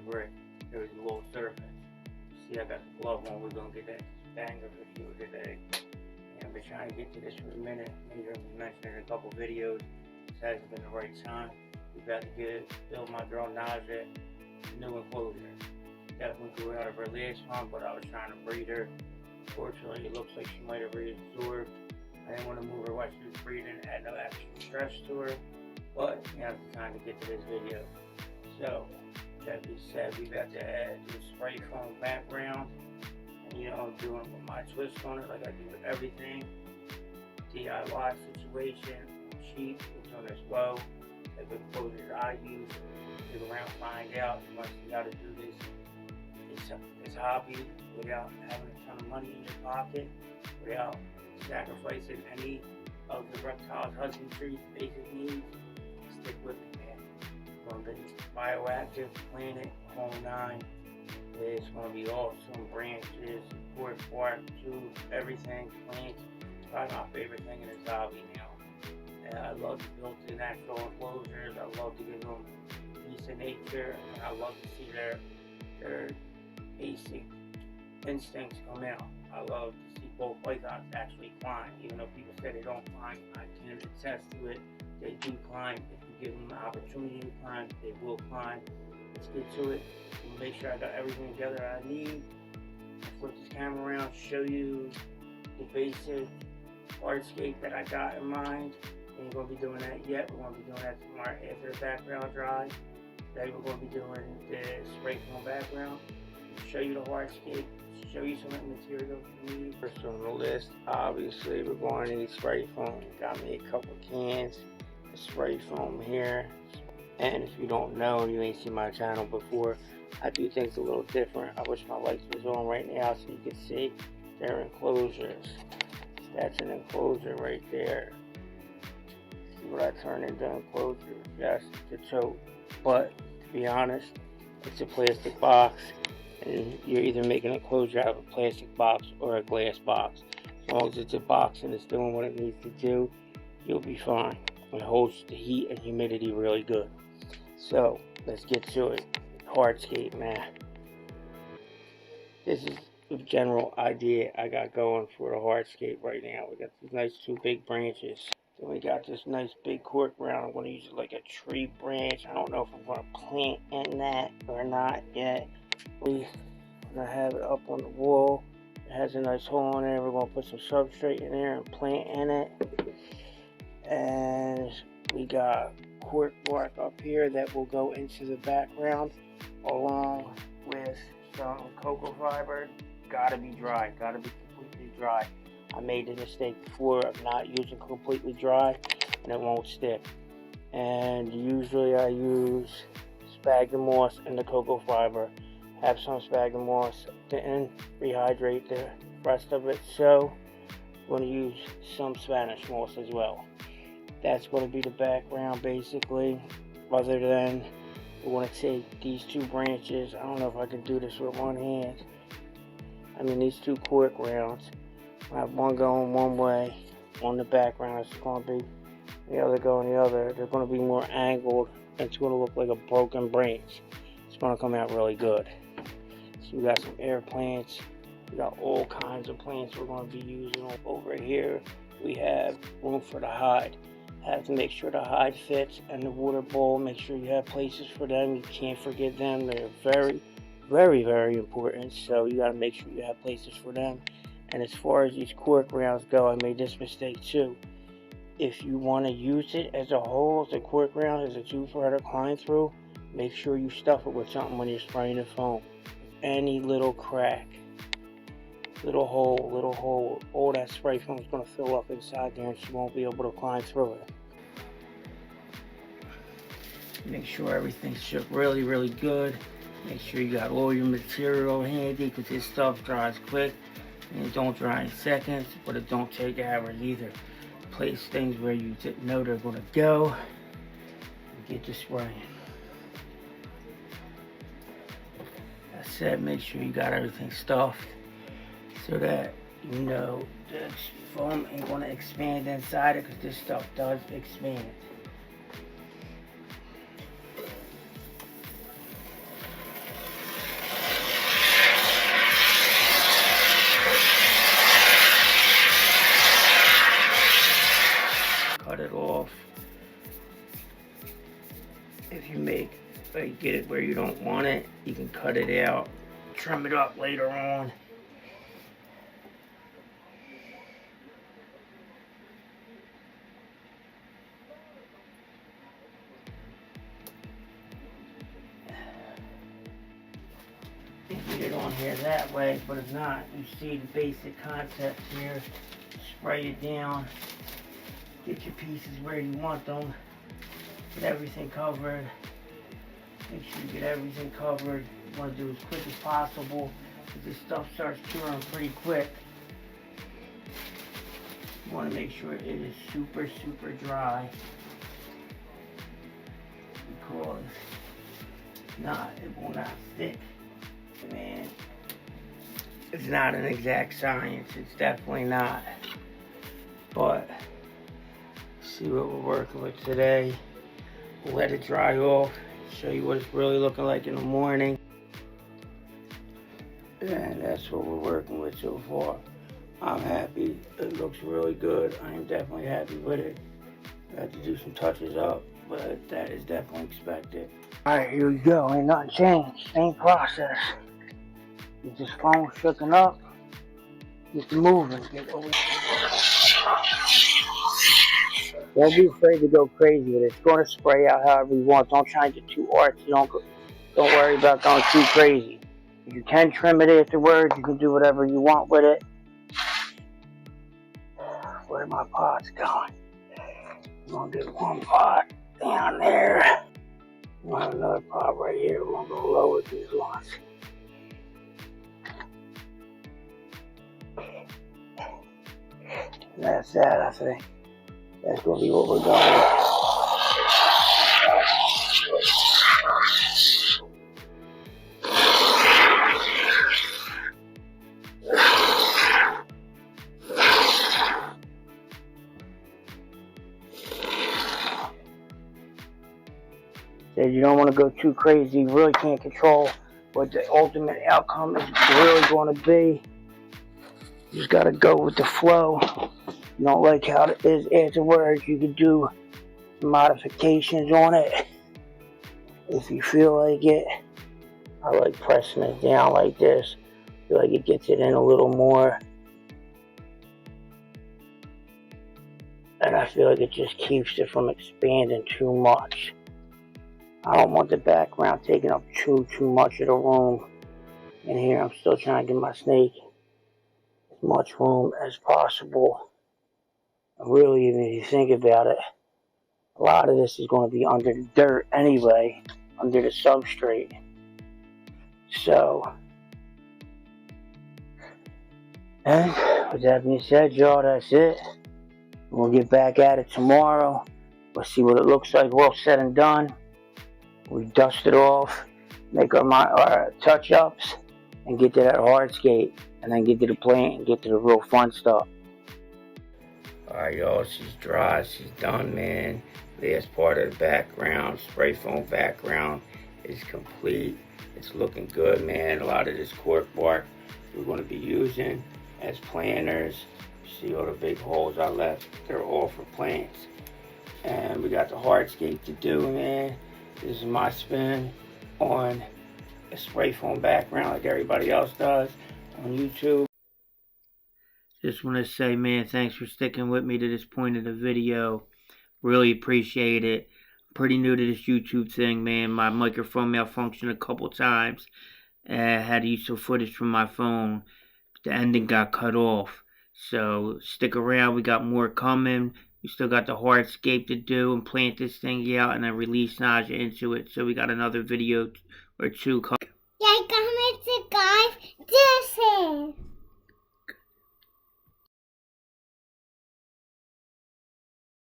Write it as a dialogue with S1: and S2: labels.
S1: brick. There's a little serpent. See, I got the glove on. We're gonna get that banger video today. And I've been trying to get to this for a minute. You heard me mention in a couple videos. This hasn't been the right time. We got to build my girl Naja new enclosure. Definitely grew out of her last one, but I was trying to breed her. Unfortunately, it looks like she might have reabsorbed. I didn't want to move her while she was breeding, add no extra stress to her. But we have the time to get to this video. So, that being said, we got to add this spray foam background. And you know, I'm doing with my twist on it like I do with everything. DIY situation, cheap, it's on as well. Like the enclosures I use, dig around, find out. You must see how to do this hobby without having a ton of money in your pocket, without sacrificing any of the reptiles husbandry's basic needs. Stick with it, man. It's going to be Bioactive, Planet, Home 9. It's going to be awesome. Branches, cork, bark, tubes, everything, plants. It's probably my favorite thing in this hobby now. And I love to build the natural enclosures. I love to give them peace of nature, and I love to see their basic instincts come out. I love to see both pythons actually climb. Even though people say they don't climb, I can attest to it. They do climb. If you give them the opportunity to climb, they will climb. Let's get to it. Make sure I got everything together I need. I'll flip this camera around, show you the basic hardscape that I got in mind. We ain't gonna be doing that yet. We're gonna be doing that tomorrow after the background dries. Today we're gonna be doing the spray foam background. Show you the hardscape, show you some of the materials you need. First on the list, obviously we're going to need spray foam. Got me a couple cans of spray foam here. And if you don't know, you ain't seen my channel before, I do things a little different. I wish my lights was on right now so you can see their enclosures. That's an enclosure right there. See what I turn into enclosure? Yes, it's a tote. But to be honest, it's a plastic box. And you're either making an enclosure out of a plastic box or a glass box. As long as it's a box and it's doing what it needs to do, you'll be fine. It holds the heat and humidity really good. So let's get to it. Hardscape, man. This is the general idea I got going for the hardscape right now. We got these nice two big branches. Then we got this nice big cork round. I'm going to use it like a tree branch. I don't know if I'm going to plant in that or not yet. We're going to have it up on the wall. It has a nice hole in there. We're going to put some substrate in there and plant in it. And we got cork bark up here that will go into the background along with some coco fiber. Gotta be dry, gotta be completely dry. I made the mistake before of not using completely dry and it won't stick. And usually I use sphagnum moss and the coco fiber. Have some sphagnum moss, didn't rehydrate the rest of it, so I'm going to use some Spanish moss as well. That's going to be the background basically, other than we're going to take these two branches. I don't know if I can do this with one hand. I mean, these two cork rounds, I have one going one way on the background, it's going to be the other going the other. They're going to be more angled, it's going to look like a broken branch. It's going to come out really good. So we got some air plants, we got all kinds of plants we're going to be using. Over here we have room for the hide. Have to make sure the hide fits, and the water bowl, make sure you have places for them. You can't forget them. They're very, very, very important, so you got to make sure you have places for them. And as far as these cork rounds go, I made this mistake too. If you want to use it as a whole, as a cork round, as a tube for her to climb through, make sure you stuff it with something when you're spraying the foam. Any little crack, little hole, all that spray foam is going to fill up inside there and she won't be able to climb through it. Make sure everything's shipped really, really good. Make sure you got all your material handy because this stuff dries quick and it don't dry in seconds, but it don't take hours either. Place things where you know they're going to go and get to spraying. That said, make sure you got everything stuffed so that you know the foam ain't going to expand inside it, because this stuff does expand. If you get it where you don't want it, you can cut it out, trim it up later on. You get it on here that way, but if not, you see the basic concept here. Spray it down, get your pieces where you want them, get everything covered. Make sure you get everything covered. You want to do as quick as possible, because this stuff starts curing pretty quick. You want to make sure it is super, super dry, because if not, it will not stick. Man, it's not an exact science. It's definitely not. But see what we're working with today. We'll let it dry off. Show you what it's really looking like in the morning. And that's what we're working with so far. I'm happy. It looks really good. I am definitely happy with it. I had to do some touches up, but that is definitely expected. Alright, here we go. Ain't nothing changed. Same process. Get this phone shooken up. Get the moving. Get over. Don't be afraid to go crazy with it. It's going to spray out however you want. Don't try and get too artsy. Don't worry about going too crazy. You can trim it afterwards. You can do whatever you want with it. Where are my pots going? I'm going to do one pot down there. I'm going to have another pot right here. We're going to go lower these ones. That's that, I think. That's going to be what we're going with. You don't want to go too crazy. You really can't control what the ultimate outcome is really going to be. You just got to go with the flow. You don't like how it is afterwards, you can do modifications on it if you feel like it. I like pressing it down like this. I feel like it gets it in a little more. And I feel like it just keeps it from expanding too much. I don't want the background taking up too much of the room. In here, I'm still trying to give my snake as much room as possible. Really, even if you think about it, a lot of this is going to be under the dirt anyway, under the substrate. So, and with that being said, y'all, that's it. We'll get back at it tomorrow. We'll see what it looks like all said and done. We dust it off, make our touch-ups, and get to that hardscape, and then get to the plant and get to the real fun stuff. Alright, y'all, she's dry, she's done, man. Last part of the background, spray foam background, is complete. It's looking good, man. A lot of this cork bark we're going to be using as planters. See all the big holes I left? They're all for plants. And we got the hardscape to do, man. This is my spin on a spray foam background like everybody else does on YouTube. Just want to say, man, thanks for sticking with me to this point of the video. Really appreciate it. I'm pretty new to this YouTube thing, man. My microphone malfunctioned a couple times. I had to use some footage from my phone. The ending got cut off. So stick around. We got more coming. We still got the hardscape to do and plant this thing out and then release Naja into it. So we got another video or two coming.